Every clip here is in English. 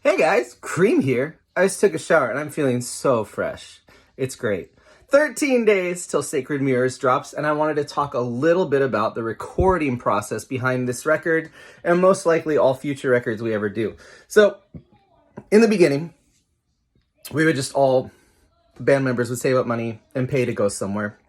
Hey guys, Cream here. I just took a shower and I'm feeling so fresh. It's great. 13 days till Sacred Mirrors drops, and I wanted to talk a little bit about the recording process behind this record and most likely all future records we ever do. So, in the beginning, we would just all, band members would save up money and pay to go somewhere.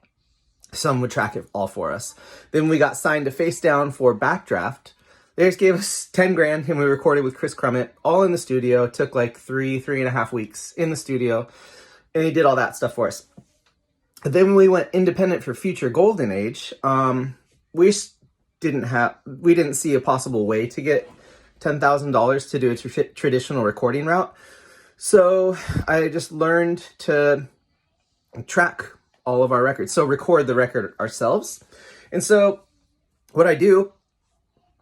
Some would track it all for us. Then we got signed to Face Down for Backdraft. They just gave us 10 grand and we recorded with Chris Crummett all in the studio. It took like three and a half weeks in the studio, and he did all that stuff for us. Then we went independent for Future Golden Age. We didn't see a possible way to get $10,000 to do a traditional recording route. So I just learned to track all of our records. So record the record ourselves. And so what I do,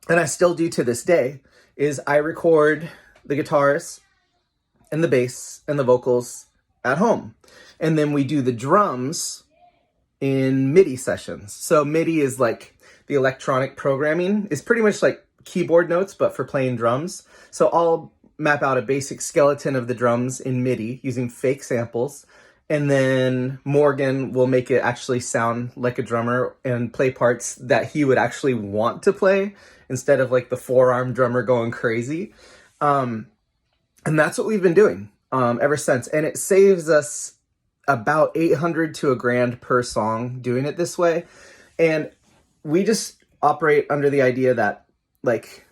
and I still do to this day, is I record the guitars and the bass and the vocals at home. And then we do the drums in MIDI sessions. So MIDI is like the electronic programming. It's pretty much like keyboard notes, but for playing drums. So I'll map out a basic skeleton of the drums in MIDI using fake samples. And then Morgan will make it actually sound like a drummer and play parts that he would actually want to play instead of like the four-arm drummer going crazy. And that's what we've been doing ever since. And it saves us about $800 to $1,000 per song doing it this way. And we just operate under the idea that like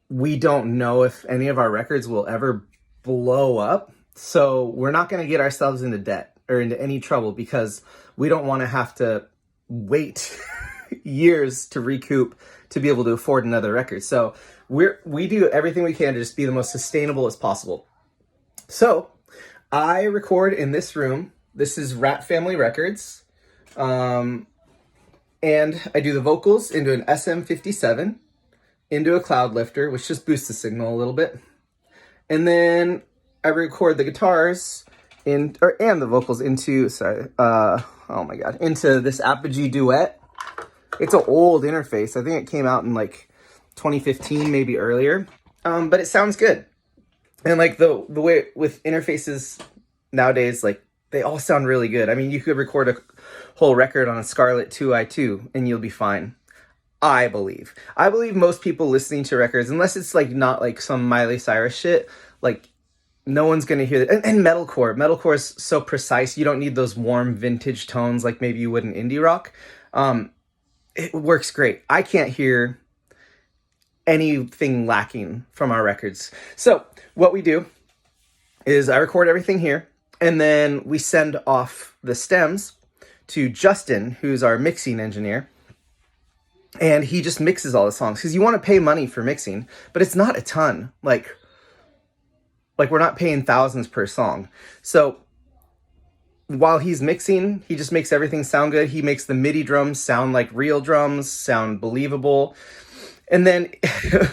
we don't know if any of our records will ever blow up. So we're not going to get ourselves into debt or into any trouble because we don't want to have to wait years to recoup to be able to afford another record. So we do everything we can to just be the most sustainable as possible. So I record in this room. This is Rat Family Records. And I do the vocals into an SM57, into a Cloud Lifter, which just boosts the signal a little bit. And then I record the guitars and the vocals into into this Apogee Duet. It's an old interface. I think it came out in like 2015, maybe earlier. But it sounds good. And like the way with interfaces nowadays, like they all sound really good. I mean, you could record a whole record on a Scarlett 2i2 and you'll be fine. I believe most people listening to records, unless it's like not like some Miley Cyrus shit, like no one's going to hear that. And metalcore is so precise. You don't need those warm vintage tones like maybe you would in indie rock. It works great. I can't hear anything lacking from our records. So what we do is I record everything here, and then we send off the stems to Justin, who's our mixing engineer. And he just mixes all the songs because you want to pay money for mixing, but it's not a ton. Like we're not paying thousands per song. So while he's mixing, he just makes everything sound good. He makes the MIDI drums sound like real drums, sound believable. And then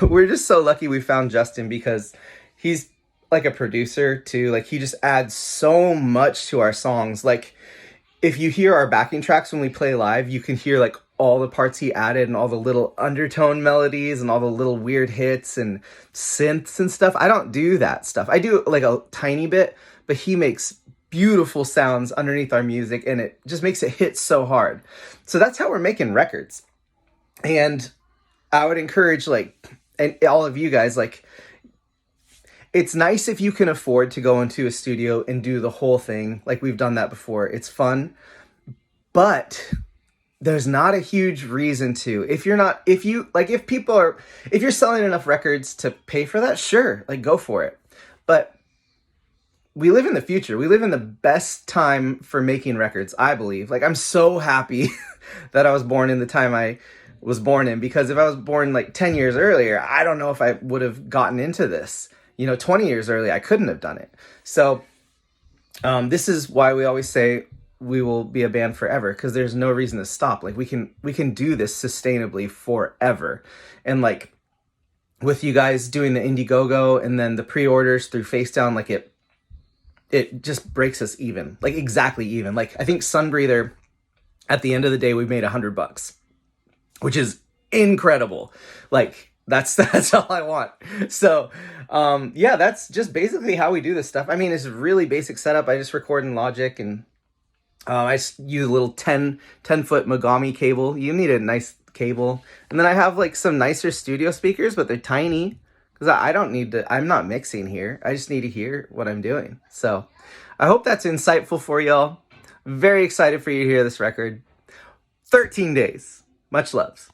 we're just so lucky we found Justin because he's like a producer too. Like he just adds so much to our songs. Like if you hear our backing tracks when we play live, you can hear like all the parts he added and all the little undertone melodies and all the little weird hits and synths and stuff. I don't do that stuff. I do like a tiny bit, but he makes beautiful sounds underneath our music and it just makes it hit so hard. So that's how we're making records. And I would encourage and all of you guys, it's nice if you can afford to go into a studio and do the whole thing. Like we've done that before. It's fun, but there's not a huge reason to. If you're selling enough records to pay for that, sure, like go for it. But we live in the future. We live in the best time for making records, I believe. Like I'm so happy that I was born in the time I was born in, because if I was born like 10 years earlier, I don't know if I would have gotten into this. 20 years early, I couldn't have done it. So this is why we always say we will be a band forever, because there's no reason to stop. Like we can do this sustainably forever. And like with you guys doing the Indiegogo and then the pre-orders through Facedown, like it just breaks us even, like exactly even. Like I think Sunbreather, at the end of the day, we made $100, which is incredible. Like That's all I want. So, yeah, that's just basically how we do this stuff. I mean, it's really basic setup. I just record in Logic, and I just use a little 10-foot Mogami cable. You need a nice cable. And then I have like some nicer studio speakers, but they're tiny because I don't need to, I'm not mixing here. I just need to hear what I'm doing. So I hope that's insightful for y'all. Very excited for you to hear this record. 13 days. Much loves.